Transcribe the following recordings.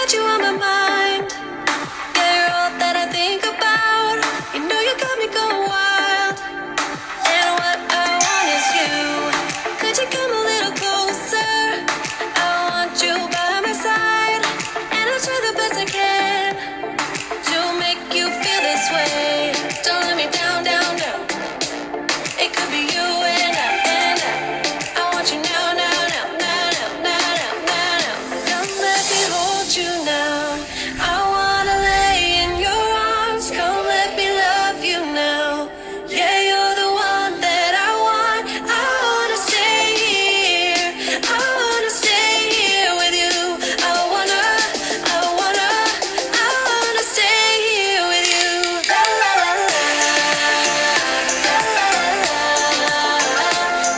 got you on my mind. Yeah, you're all that I think about. You know you got me going wild. And what I want is you. Could you come a little closer? I want you by my side, and I'll try the best I can to make you feel this way. Don't let me down, down, down. It could be you and I want you now, now, now, now, now, now, now, now. Come let me hold you now. I wanna lay in your arms. Come let me love you now. Yeah, you're the one that I want. I wanna stay here. I wanna stay here with you. I wanna stay here with you. La la la la. La la la la.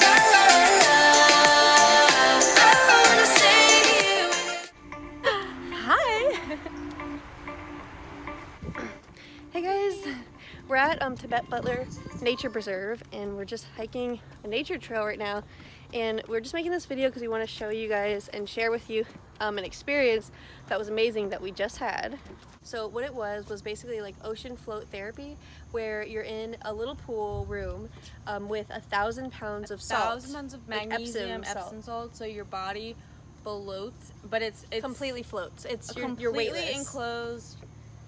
La la la la. I wanna stay here with you. Hi! Hey guys, we're at Tibet Butler Nature Preserve and we're just hiking a nature trail right now, and we're just making this video because we want to show you guys and share with you an experience that was amazing that we just had. So what it was basically like ocean float therapy, where you're in a little pool room with 1,000 pounds of salt. 1,000 pounds of like magnesium, Epsom salt, so your body floats, but it's completely floats. It's you're completely weightless. enclosed.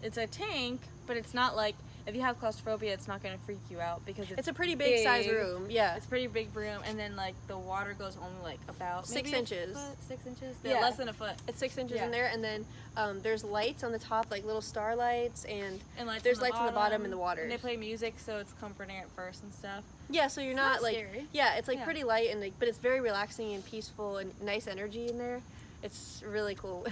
It's a tank, but it's not like, if you have claustrophobia, it's not going to freak you out because It's a pretty big size room. Yeah, it's a pretty big room, and then like the water goes only like about 6 maybe inches. 6 inches? Yeah. Less than a foot. It's 6 inches Yeah. in there, and then there's lights on the top, like little star lights, and And there's lights on the bottom in the water. And they play music, so it's comforting at first and stuff. Yeah, so you're It's not not like scary. yeah, it's like Yeah. pretty light and like, but it's very relaxing and peaceful and nice energy in there. It's really cool.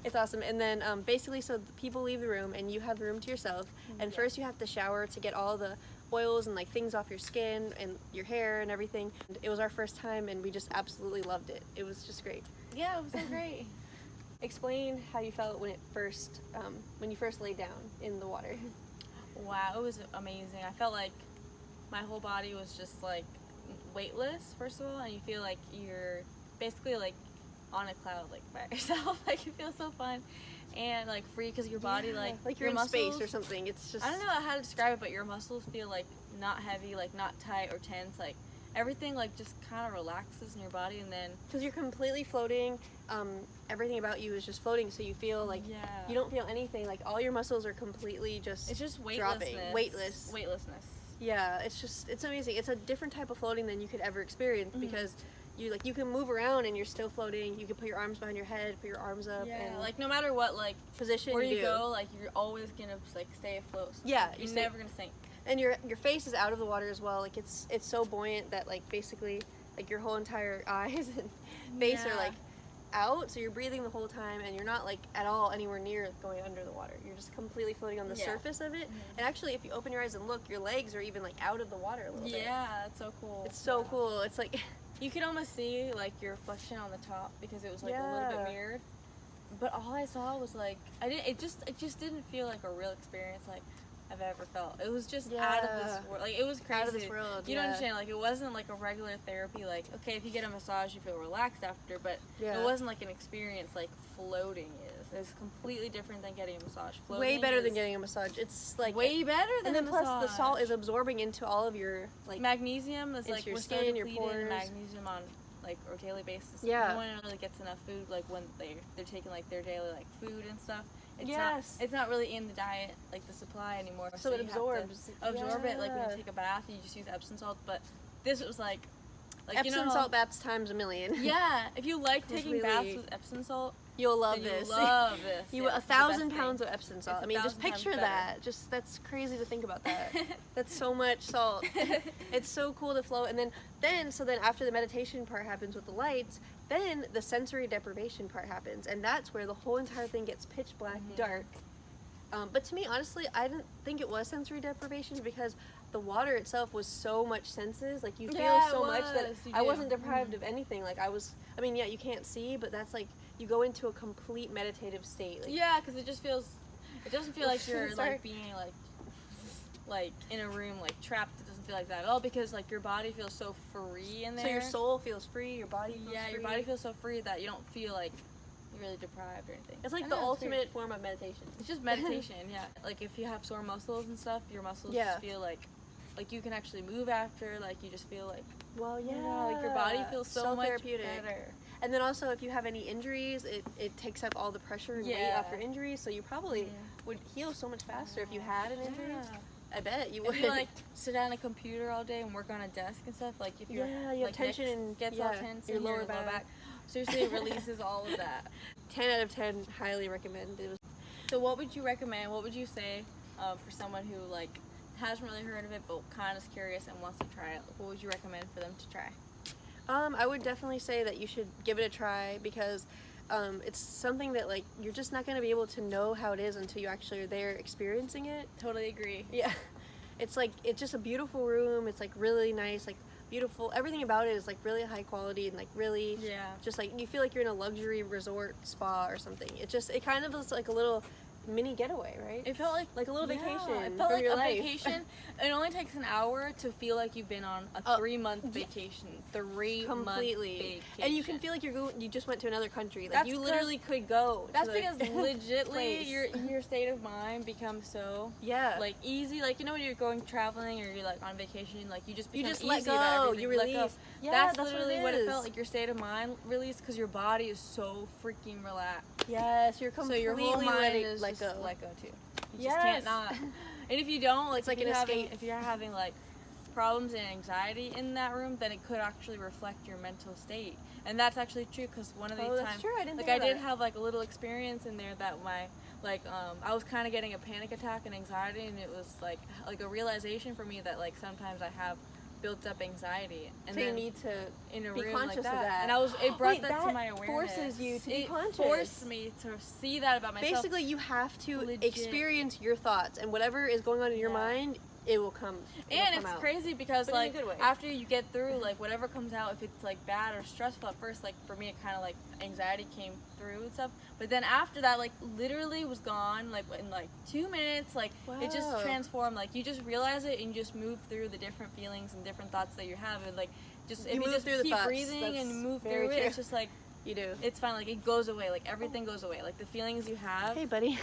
It's awesome. And then basically, so the people leave the room and you have the room to yourself. And Yeah. first you have to shower to get all the oils and like things off your skin and your hair and everything. And it was our first time and we just absolutely loved it. It was just great. Yeah, it was so great. Explain how you felt when you first laid down in the water. Wow, it was amazing. I felt like my whole body was just like weightless, first of all, and you feel like you're basically like on a cloud, like by yourself. Like it feels so fun and like free because your body Yeah, like your you're in muscles, space or something. It's just, I don't know how to describe it, but your muscles feel like not heavy, like not tight or tense, like everything like just kind of relaxes in your body, and then because you're completely floating. Everything about you is just floating, so you feel like yeah, you don't feel anything. Like all your muscles are completely just it's just dropping. weightlessness. Weightless. Weightlessness. Yeah, it's amazing. It's a different type of floating than you could ever experience Mhm. because you can move around and you're still floating. You can put your arms behind your head, put your arms up, Yeah, and like no matter what like position where you you do. go, like you're always gonna like stay afloat. Yeah, Like, you you're stay- never gonna sink. And your face is out of the water as well. Like it's so buoyant that like basically like your whole entire eyes and face Yeah. are like out, so you're breathing the whole time and you're not like at all anywhere near going under the water. You're just completely floating on the Yeah. surface of it. Mhm. And actually, if you open your eyes and look, your legs are even like out of the water a little bit. Yeah, it's so cool. It's so cool. It's like You could almost see like your reflection on the top because it was like a little Yeah. bit mirrored. But all I saw was like it just didn't feel like a real experience like I've ever felt. It was just out of Yeah. this world. Like it was crazy. out of this world. You don't yeah. understand, like it wasn't like a regular therapy, like okay, if you get a massage you feel relaxed after, but Yeah. it wasn't like an experience like floating is. It's completely different than getting a massage. Way Floating better than is getting a massage. It's like way better than and then a plus the massage. salt is absorbing into all of your like magnesium is into like your we're skin, your depleted in pores. magnesium on like a daily basis. Yeah. No one really gets enough food like when they're taking like their daily like food and stuff. It's Yes. not, it's not really in the diet like the supply anymore. so it you have to absorbs. absorb it like when Yeah. you take a bath you just use Epsom salt, but this was like Epsom you know how- salt baths times a million. Yeah, if you like It's taking baths really- with Epsom salt, You'll love then this. you love this. You Yeah, a it's the best 1,000 thing. pounds of Epsom salt. It's I mean, just 1,000 times picture better. that. Just that's crazy to think about that. That's so much salt. It's so cool to float. And then so then after the meditation part happens with the lights, then the sensory deprivation part happens, and that's where the whole entire thing gets pitch black, Mhm. dark. But to me, honestly, I didn't think it was sensory deprivation because the water itself was so much senses. Like you feel Yeah, it so much that was. You I do. wasn't deprived Mhm. of anything. Like I mean, yeah, you can't see, but that's like you go into a complete meditative state. Like, Yeah, because it doesn't feel like you're Sorry. like being like in a room like trapped. It doesn't feel like that at all because like your body feels so free in there. So your soul feels free, your body feels yeah, free. your body feels so free that you don't feel like really deprived or anything. It's like I the know, it's weird. ultimate form of meditation. It's just meditation, yeah. Like if you have sore muscles and stuff, your muscles Yeah. just feel like you can actually move after. Like you just feel like Well, yeah, like your body feels so much therapeutic. better. And then also, if you have any injuries, it takes up all the pressure and weight Yeah. off your injuries, so you probably would heal so much faster if you had an injury. Yeah. I bet you would. If you like sit down at a computer all day and work on a desk and stuff, like if your Yeah, you have like, tension neck in- gets all yeah, tense your in lower your lower back. back. Seriously, it releases all of that. 10 out of 10, highly recommend. It was. So what would you recommend? What would you say for someone who like hasn't really heard of it but kind of is curious and wants to try it? What would you recommend for them to try? I would definitely say that you should give it a try because it's something that like you're just not going to be able to know how it is until you actually are there experiencing it. Totally agree. Yeah, it's like it's just a beautiful room. It's like really nice, like beautiful. Everything about it is like really high quality and like really Yeah. just like you feel like you're in a luxury resort spa or something. It kind of is like a little mini getaway, right? It felt like a little yeah, vacation It felt from like your a life. vacation. It only takes an hour to feel like you've been on a 3-month vacation. 3-month Completely, vacation. and you can feel like you just went to another country. Like That's you 'cause- literally could go. That's to the because legitly place. your state of mind becomes so Yeah, like easy. Like you know when you're going traveling or you're like on vacation, like you just you become just let easy about go. everything. You Let go. release. Yeah, that's that's literally what what it it felt is. like. Your state of mind released because your body is so freaking relaxed. Yes, you're So completely your whole mind letting is let just go. let go too. You Yes. just can't not. And if you don't, like It's like if an you're having, escape. if you're having like problems and anxiety in that room, then it could actually reflect your mental state. And that's actually true because one of the Oh, that's times, true. I didn't like think I of did that. have like a little experience in there that my I was kind of getting a panic attack and anxiety, and it was like a realization for me that like sometimes I have built up anxiety, and So you then need to in a be room conscious like of that. and it brought Wait, that to that my awareness. forces you to be it conscious. forced me to see that about myself. basically you have to Legit. experience your thoughts and whatever is going on in your Yeah. mind, it will come. It'll And come it's out. crazy because But in a like good way. after you get through like whatever comes out, if it's like bad or stressful at first, like for me it kind of like anxiety came through and stuff, but then after that like literally was gone like in like 2 minutes, like it just Wow. transformed. Like you just realize it and you just move through the different feelings and different thoughts that you have, and like just if You you move just through the keep thoughts. breathing That's and move very through true. it, it's just like You do. it's fine. Like it goes away. Like everything goes away. Like the feelings you have, Hey, buddy.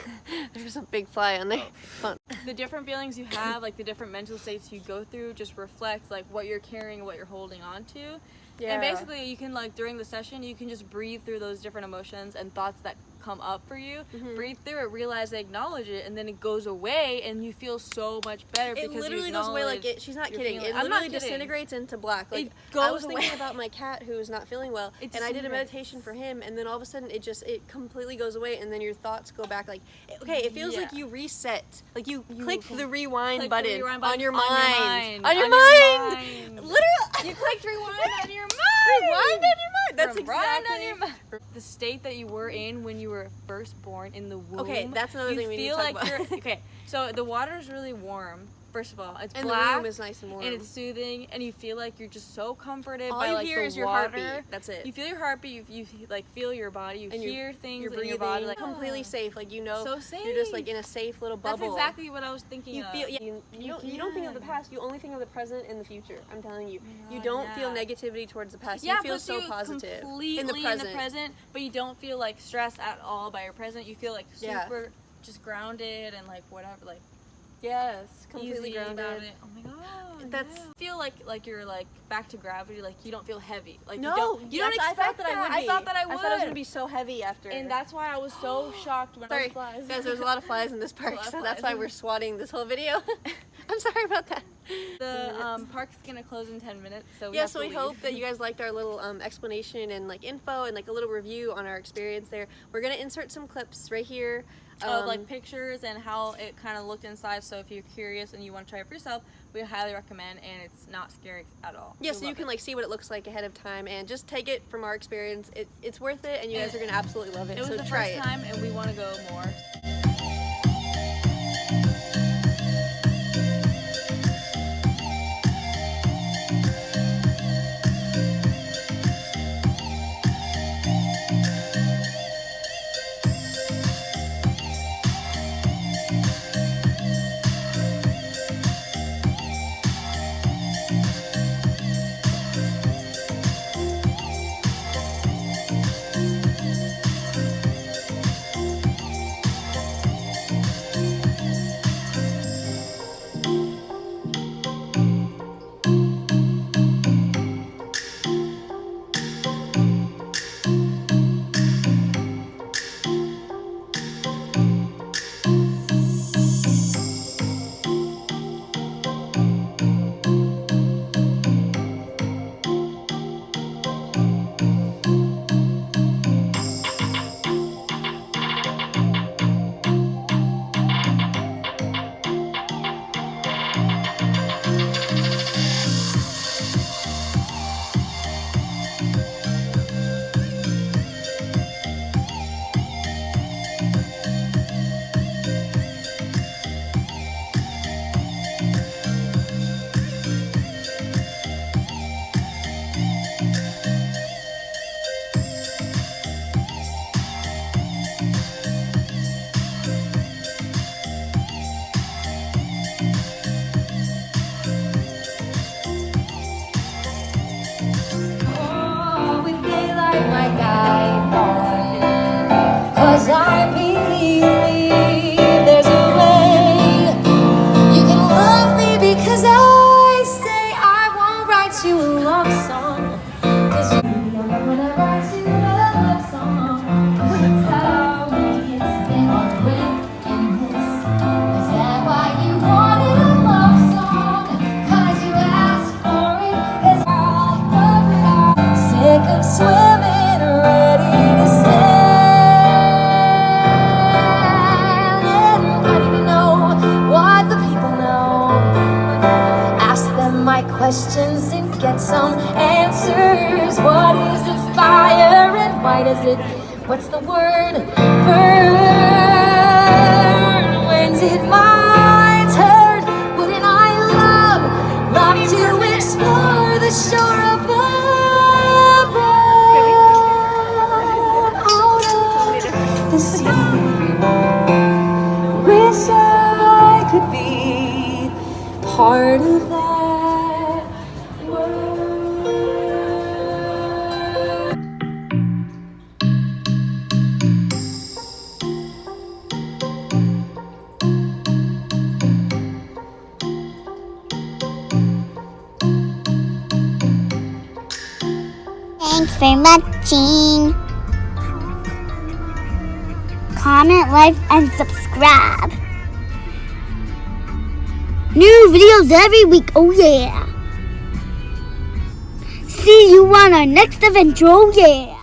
There's a big fly on there. Fun. the different feelings you have, like the different mental states you go through, just reflects like what you're carrying, what you're holding on to. Yeah. And basically, you can like during the session, you can just breathe through those different emotions and thoughts that come up for you. Mhm. Breathe through it, realize they acknowledge it, and then it goes away, and you feel so much better It because you literally goes away like acknowledge she's not your kidding. feeling. It I'm not literally kidding. disintegrates into black. Like It I goes was thinking away. about my cat who's not feeling well, It and I did a disintegrates. meditation for him, and then all of a sudden it completely goes away, and then your thoughts go back. Like okay, it feels like Yeah. you reset. Like you You click can the rewind click the button rewind on button your on your mind. mind. On your On your mind. mind. Literally. You clicked rewind on your mind. Rewind on your mind. That's Rewind exactly. on your mind. The state that you were in when you were first born in the womb. Okay, that's another you thing we need to feel talk like about. you're okay. So the water is really warm. First of all, it's And black the room is nice and warm. and it's soothing, and you feel like you're just so comforted all by you like hear the is your water. heartbeat. That's it. You feel your heartbeat. You like feel your body. You And you're- hear things You're in breathing your body. Like completely safe. Like you know, So safe. you're just like in a safe little That's bubble. exactly what I was thinking. You of. feel yeah, you don't think of the can. past. You only think of the present and the future. I'm telling you, Oh my you God, don't feel yeah. negativity towards the past. Yeah, you feel puts so you positive completely in the present. but you don't feel like stressed at all by your present. You feel like Yeah. super just grounded and like whatever, like Yes, completely easy grounded. about it. Oh my god, That's- yeah. Feel like you're like back to gravity. Like you don't feel heavy. Like No, you don't that's- I expect thought that I would. I thought that I would. I thought I was gonna be so heavy after. and that's why I was so shocked when I sorry, was flies. guys. There's a lot of flies in this park, lot of so that's flies. why we're swatting this whole video. I'm sorry about that. The park's gonna close in 10 minutes, so Yeah, have so to we leave. hope that you guys liked our little explanation and like info and like a little review on our experience there. We're gonna insert some clips right here. Of like pictures and how it kind of looked inside. So if you're curious and you want to try it for yourself, we highly recommend, and it's not scary at all. yeah, We so you love can it. like see what it looks like ahead of time and just take it from our experience. It's worth it, and you guys are gonna absolutely love it. It was so the try first it. time, and we want to go more. does it, what's the word? Burn. When's it my turn? Wouldn't I love to explore the shore above, out of the sea? Wish I could be part of that world. Thanks for watching. Comment, like, and subscribe. New videos every week, oh yeah. See you on our next adventure, oh yeah.